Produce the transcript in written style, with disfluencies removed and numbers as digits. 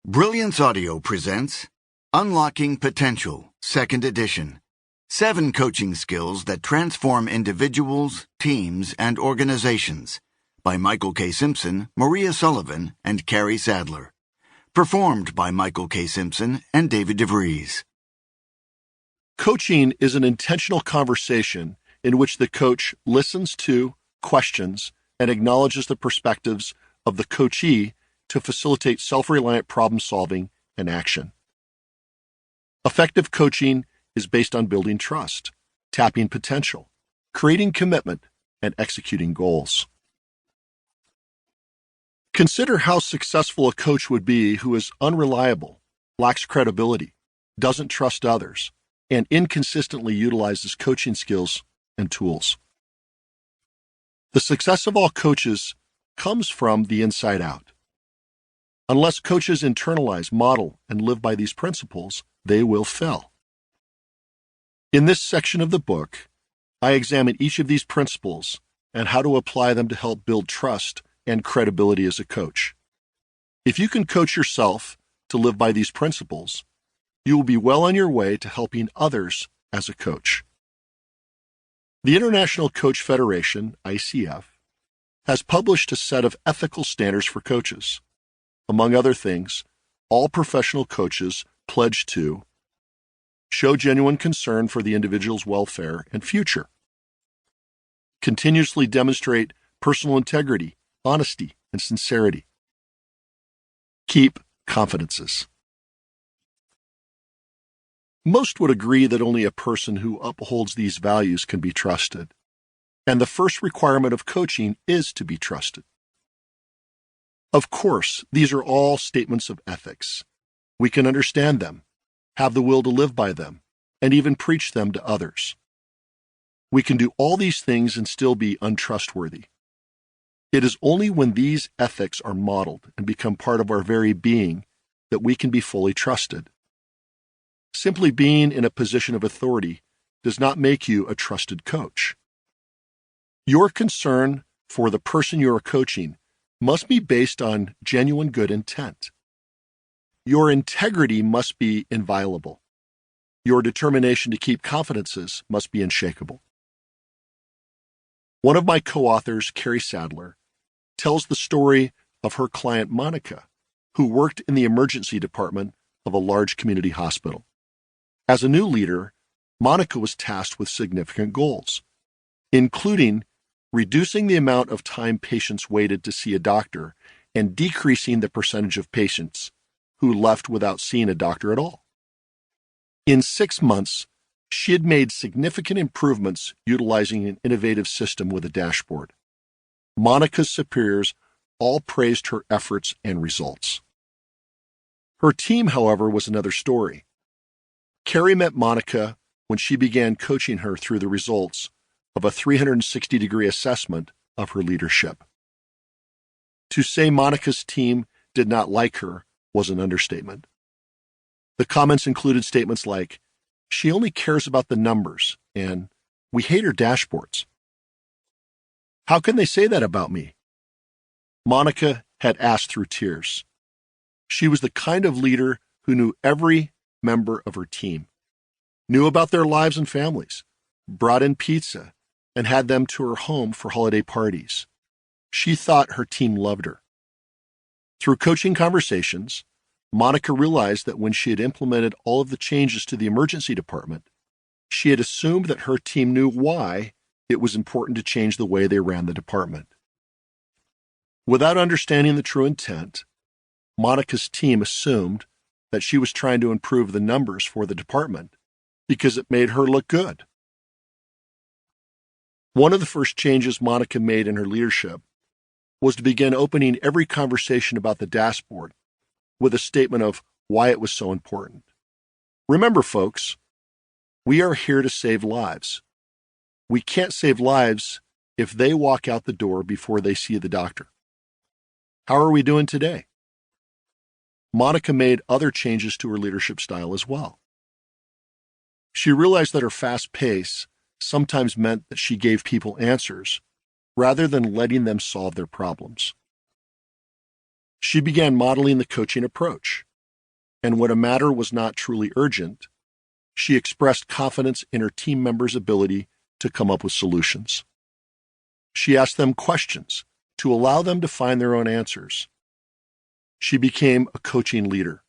Brilliance Audio presents Unlocking Potential, 2nd edition. 7 coaching skills that transform individuals, teams, and organizations by Michael K. Simpson, Maria Sullivan, and Kari Saddler. Performed by Michael K. Simpson and David DeVries. Coaching is an intentional conversation in which the coach listens to, questions, and acknowledges the perspectives of the coachee to facilitate self-reliant problem-solving and action. Effective coaching is based on building trust, tapping potential, creating commitment, and executing goals. Consider how successful a coach would be who is unreliable, lacks credibility, doesn't trust others, and inconsistently utilizes coaching skills and tools. The success of all coaches comes from the inside out. Unless coaches internalize, model, and live by these principles, they will fail. In this section of the book, I examine each of these principles and how to apply them to help build trust and credibility as a coach. If you can coach yourself to live by these principles, you will be well on your way to helping others as a coach. The International Coach Federation, ICF, has published a set of ethical standards for coaches. Among other things, all professional coaches pledge to show genuine concern for the individual's welfare and future, continuously demonstrate personal integrity, honesty, and sincerity, keep confidences. Most would agree that only a person who upholds these values can be trusted, and the first requirement of coaching is to be trusted. Of course, these are all statements of ethics. We can understand them, have the will to live by them, and even preach them to others. We can do all these things and still be untrustworthy. It is only when these ethics are modeled and become part of our very being that we can be fully trusted. Simply being in a position of authority does not make you a trusted coach. Your concern for the person you are coaching must be based on genuine good intent. Your integrity must be inviolable. Your determination to keep confidences must be unshakable. One of my co-authors, Kari Saddler, tells the story of her client Monica, who worked in the emergency department of a large community hospital. As a new leader, Monica was tasked with significant goals, including reducing the amount of time patients waited to see a doctor and decreasing the percentage of patients who left without seeing a doctor at all. In 6 months, she had made significant improvements utilizing an innovative system with a dashboard. Monica's superiors all praised her efforts and results. Her team, however, was another story. Kari met Monica when she began coaching her through the results of a 360-degree assessment of her leadership. To say Monica's team did not like her was an understatement. The comments included statements like, "She only cares about the numbers," and "We hate her dashboards." How can they say that about me? Monica had asked through tears. She was the kind of leader who knew every member of her team, knew about their lives and families, brought in pizza, and had them to her home for holiday parties. She thought her team loved her. Through coaching conversations, Monica realized that when she had implemented all of the changes to the emergency department, she had assumed that her team knew why it was important to change the way they ran the department. Without understanding the true intent, Monica's team assumed that she was trying to improve the numbers for the department because it made her look good. One of the first changes Monica made in her leadership was to begin opening every conversation about the dashboard with a statement of why it was so important. Remember, folks, we are here to save lives. We can't save lives if they walk out the door before they see the doctor. How are we doing today? Monica made other changes to her leadership style as well. She realized that her fast pace sometimes meant that she gave people answers rather than letting them solve their problems. She began modeling the coaching approach, and when a matter was not truly urgent, she expressed confidence in her team members' ability to come up with solutions. She asked them questions to allow them to find their own answers. She became a coaching leader,